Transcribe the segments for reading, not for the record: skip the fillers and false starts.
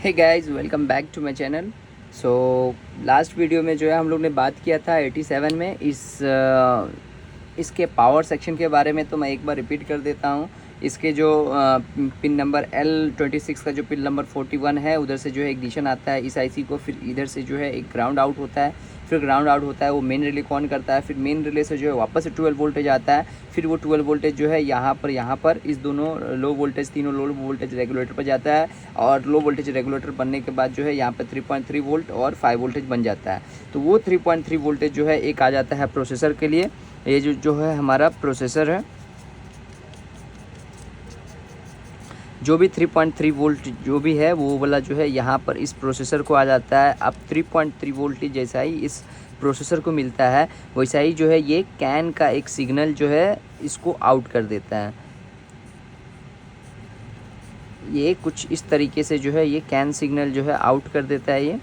Hey guys, welcome back to my channel. So last video में जो है हम लोग ने बात किया था 87 में इसके पावर सेक्शन के बारे में। तो मैं एक बार रिपीट कर देता हूँ। इसके जो पिन नंबर L26 का जो पिन नंबर 41 है, उधर से जो है इग्निशन आता है इस आईसी को। फिर इधर से जो है एक ग्राउंड आउट होता है, फिर ग्राउंड आउट होता है वो मेन रिले को ऑन करता है। फिर मेन रिले से जो है वापस से 12 वोल्टेज आता है। फिर वो 12 वोल्टेज जो है यहाँ पर इस दोनों लो वोल्टेज, तीनों लो वोल्टेज रेगुलेटर पर जाता है। और लो वोल्टेज रेगुलेटर बनने के बाद जो है यहाँ पर 3.3 वोल्ट और 5 वोल्टेज बन जाता है। तो वो 3.3 वोल्टेज जो है एक आ जाता है प्रोसेसर के लिए। ये जो है हमारा प्रोसेसर है, जो भी 3.3 वोल्ट जो भी है वो वाला जो है यहाँ पर इस प्रोसेसर को आ जाता है। अब 3.3 वोल्ट जैसा ही इस प्रोसेसर को मिलता है, वैसा ही जो है ये कैन का एक सिग्नल जो है इसको आउट कर देता है। ये कुछ इस तरीके से जो है ये कैन सिग्नल जो है आउट कर देता है ये।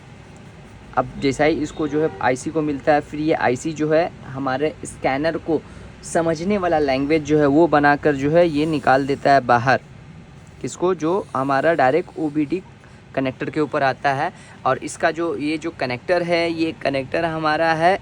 अब जैसा ही इसको जो है आईसी को मिलता है, फिर ये आईसी जो है हमारे स्कैनर को समझने वाला लैंग्वेज जो है वो बनाकर जो है ये निकाल देता है बाहर। किसको? जो हमारा डायरेक्ट ओबीडी कनेक्टर के ऊपर आता है। और इसका जो ये जो कनेक्टर है, ये कनेक्टर हमारा है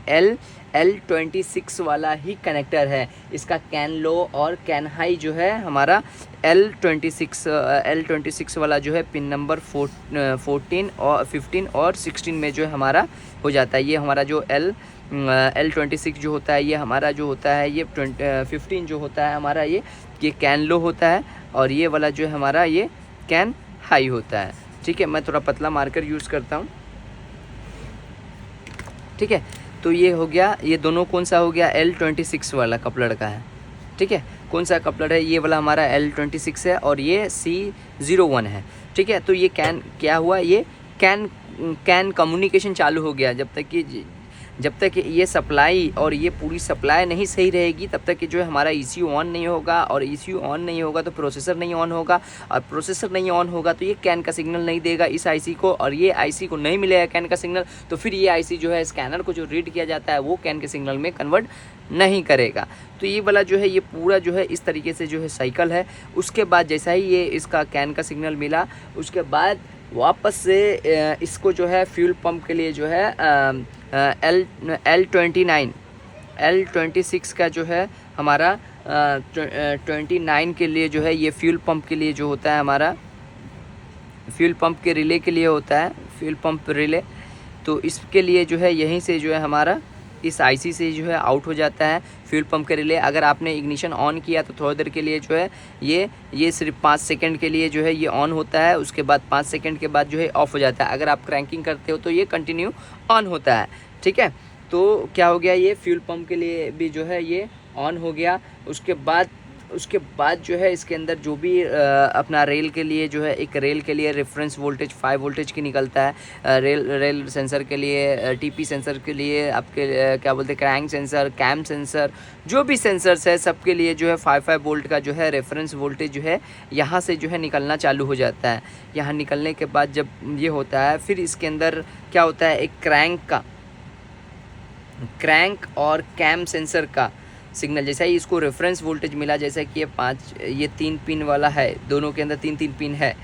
L26 वाला ही कनेक्टर है। इसका कैन लो और कैन हाई जो है हमारा L26 वाला जो है पिन नंबर 14 और 15 और 16 में जो है हमारा हो जाता है। ये हमारा जो L26 जो होता है, ये हमारा जो होता है ये 15 जो होता है हमारा ये कैन लो होता है। और ये वाला जो है हमारा ये कैन हाई होता है। ठीक है, मैं थोड़ा पतला मार्कर यूज़ करता हूँ। ठीक है, तो ये हो गया, ये दोनों कौन सा हो गया? L26 वाला कपलर का है। ठीक है, कौन सा कपलर है? ये वाला हमारा L26 है और ये C01 है। ठीक है, तो ये कैन क्या हुआ? ये कैन कम्युनिकेशन चालू हो गया। जब तक ये सप्लाई और ये पूरी सप्लाई नहीं सही रहेगी तब तक कि जो है हमारा ECU ऑन नहीं होगा। और ECU ऑन नहीं होगा तो प्रोसेसर नहीं ऑन होगा। और प्रोसेसर नहीं ऑन होगा तो ये कैन का सिग्नल नहीं देगा इस आईसी को। और ये आईसी को नहीं मिलेगा कैन का सिग्नल, तो फिर ये आईसी जो है स्कैनर को जो रीड किया जाता है वो कैन के सिग्नल में कन्वर्ट नहीं करेगा। तो ये वाला जो है ये पूरा जो है इस तरीके से जो है साइकिल है। उसके बाद जैसा ही ये इसका कैन का सिग्नल मिला, उसके बाद वापस से इसको जो है फ्यूल पंप के लिए जो है L26 का जो है हमारा 29 के लिए जो है ये फ्यूल पंप के लिए जो होता है हमारा फ्यूल पंप के रिले के लिए होता है, फ्यूल पंप रिले। तो इसके लिए जो है यहीं से जो है हमारा इस आईसी से जो है आउट हो जाता है फ्यूल पंप के रिले। अगर आपने इग्निशन ऑन किया तो थोड़ी देर के लिए जो है ये सिर्फ 5 सेकंड के लिए जो है ये ऑन होता है। उसके बाद 5 सेकंड के बाद जो है ऑफ हो जाता है। अगर आप क्रैंकिंग करते हो तो ये कंटिन्यू ऑन होता है। ठीक है, तो क्या हो गया? ये फ्यूल पंप के लिए भी जो है ये ऑन हो गया। उसके बाद जो है इसके अंदर जो भी अपना रेल के लिए जो है एक रेल के लिए रेफरेंस वोल्टेज 5 वोल्टेज की निकलता है। रेल सेंसर के लिए, टीपी सेंसर के लिए, आपके क्या बोलते हैं, क्रैंक सेंसर, कैम सेंसर, जो भी सेंसर्स है सबके लिए जो है 5 वोल्ट का जो है रेफरेंस वोल्टेज जो है यहाँ से जो है निकलना चालू हो जाता है। यहाँ निकलने के बाद जब ये होता है, फिर इसके अंदर क्या होता है, एक क्रैंक और कैम सेंसर का सिग्नल। जैसा ही इसको रेफरेंस वोल्टेज मिला, जैसा कि ये 3 पिन वाला है, दोनों के अंदर 3 पिन है,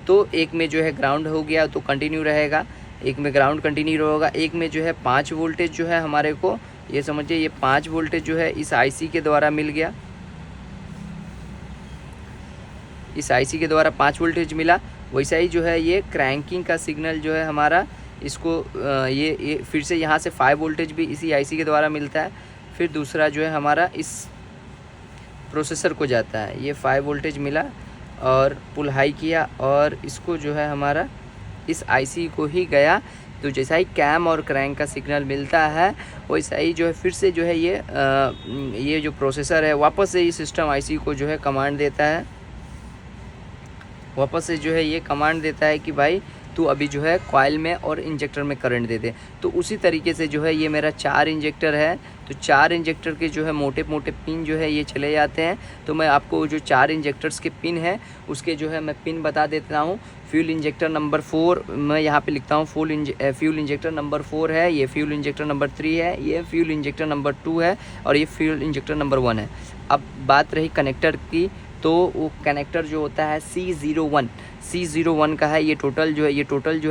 तो एक में जो है ग्राउंड हो गया तो कंटिन्यू रहेगा, एक में ग्राउंड कंटिन्यू होगा, एक में जो है 5 वोल्टेज जो है हमारे को, ये समझिए ये 5 वोल्टेज जो है इस आईसी के द्वारा मिल गया। इस आईसी के द्वारा 5 वोल्टेज मिला। वैसा ही जो है ये क्रैंकिंग का सिग्नल जो है हमारा, इसको ये फिर से यहाँ से 5 वोल्टेज भी इसी आईसी के द्वारा मिलता है। फिर दूसरा जो है हमारा इस प्रोसेसर को जाता है, ये 5 वोल्टेज मिला और पुल हाई किया और इसको जो है हमारा इस आईसी को ही गया। तो जैसा ही कैम और क्रैंक का सिग्नल मिलता है वैसा ही जो है फिर से जो है ये जो प्रोसेसर है वापस से ये सिस्टम आईसी को जो है कमांड देता है, वापस से जो है ये कमांड देता है कि भाई तू अभी जो है कॉइल में और इंजेक्टर में करंट दे दे। तो उसी तरीके से जो है ये मेरा 4 इंजेक्टर है, तो 4 इंजेक्टर के जो है मोटे पिन जो है ये चले जाते हैं। तो मैं आपको जो 4 इंजेक्टर्स के पिन है उसके जो है मैं पिन बता देता हूँ। फ्यूल इंजेक्टर नंबर 4 मैं यहाँ पे लिखता हूँ, फ्यूल इंजेक्टर नंबर 4 है, ये फ्यूल इंजेक्टर नंबर 3 है, ये फ्यूल इंजेक्टर नंबर 2 है और ये फ्यूल इंजेक्टर नंबर 1 है। अब बात रही कनेक्टर की, तो वो कनेक्टर जो होता है C01 का है। ये टोटल जो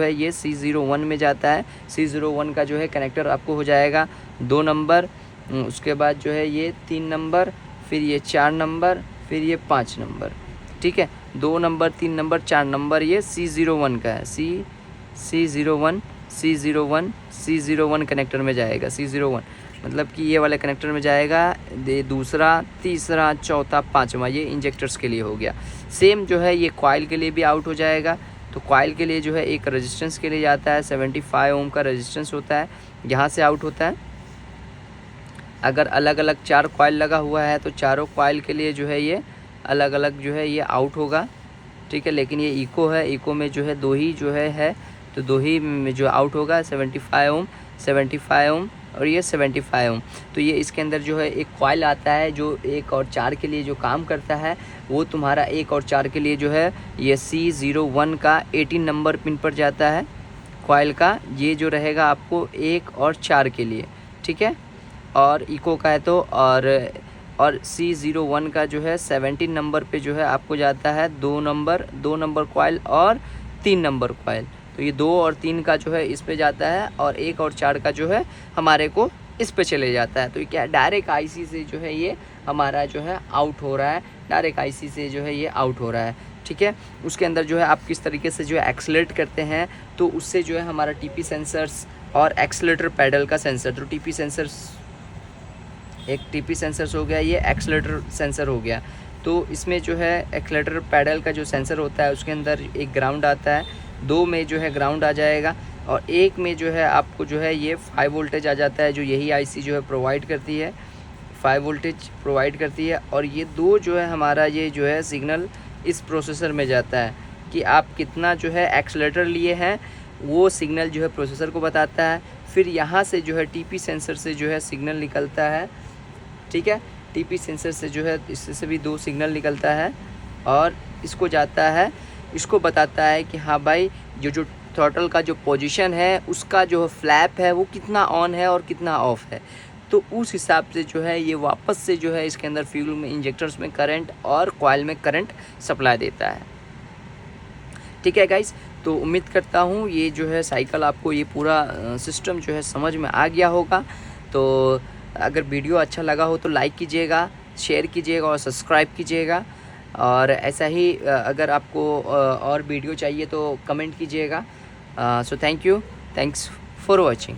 है ये C01 में जाता है। C01 का जो है कनेक्टर आपको हो जाएगा 2 नंबर, उसके बाद जो है ये 3 नंबर, फिर ये 4 नंबर, फिर ये 5 नंबर, ठीक है। 2 नंबर, 3 नंबर, 4 नंबर ये C01 का है। C01 कनेक्टर में जाएगा। C01 मतलब कि ये वाले कनेक्टर में जाएगा। दूसरा, तीसरा, चौथा, पाँचवा ये इंजेक्टर्स के लिए हो गया। सेम जो है ये कॉइल के लिए भी आउट हो जाएगा। तो कॉइल के लिए जो है एक रेजिस्टेंस के लिए जाता है, 75 ओम का रेजिस्टेंस होता है, यहाँ से आउट होता है। अगर अलग अलग 4 कॉइल लगा हुआ है तो चारों कॉइल के लिए जो है ये अलग अलग जो है ये आउट होगा, ठीक है। लेकिन ये इको है, इको में जो है 2 ही जो है तो 2 ही में जो आउट होगा, 75 ओम और ये 75 ओम। तो ये इसके अंदर जो है एक कॉइल आता है जो 1 और 4 के लिए जो काम करता है, वो तुम्हारा 1 और 4 के लिए जो है ये C01 का 18 नंबर पिन पर जाता है कॉइल का। ये जो रहेगा आपको 1 और 4 के लिए, ठीक है। और इको का है तो और C01 का जो है 17 नंबर पे जो है आपको जाता है 2 नंबर कॉइल और 3 नंबर कॉइल। तो ये 2 और 3 का जो है इस पे जाता है और 1 और 4 का जो है हमारे को इस पे चले जाता है। तो ये क्या डायरेक्ट आईसी से जो है ये हमारा जो है आउट हो रहा है, डायरेक्ट आईसी से जो है ये आउट हो रहा है, ठीक है। उसके अंदर जो है आप किस तरीके से जो है एक्सेलरेट करते हैं, तो उससे जो है हमारा टीपी सेंसर्स और एक्सेलेटर पैडल का सेंसर, तो टीपी सेंसर्स, एक टीपी सेंसर्स हो गया, ये एक्सेलेटर सेंसर हो गया। तो इसमें जो है एक्सेलेटर पैडल का जो सेंसर होता है उसके अंदर एक ग्राउंड आता है, 2 में जो है ग्राउंड आ जाएगा और 1 में जो है आपको जो है ये 5 वोल्टेज आ जाता है, जो यही आईसी जो है प्रोवाइड करती है, 5 वोल्टेज प्रोवाइड करती है। और ये 2 जो है हमारा ये जो है सिग्नल इस प्रोसेसर में जाता है कि आप कितना जो है एक्सेलेटर लिए हैं, वो सिग्नल जो है प्रोसेसर को बताता है। फिर यहाँ से जो है टीपी सेंसर से जो है सिग्नल निकलता है, ठीक है। टीपी सेंसर से जो है इससे भी 2 सिग्नल निकलता है और इसको जाता है, इसको बताता है कि हाँ भाई जो थ्रॉटल का जो पोजीशन है उसका जो फ्लैप है वो कितना ऑन है और कितना ऑफ है। तो उस हिसाब से जो है ये वापस से जो है इसके अंदर फ्यूल में, इंजेक्टर्स में करंट और कॉइल में करंट सप्लाई देता है, ठीक है गाइस। तो उम्मीद करता हूँ ये जो है साइकिल आपको ये पूरा सिस्टम जो है समझ में आ गया होगा। तो अगर वीडियो अच्छा लगा हो तो लाइक कीजिएगा, शेयर कीजिएगा और सब्सक्राइब कीजिएगा। और ऐसा ही अगर आपको और वीडियो चाहिए तो कमेंट कीजिएगा। So thanks for watching.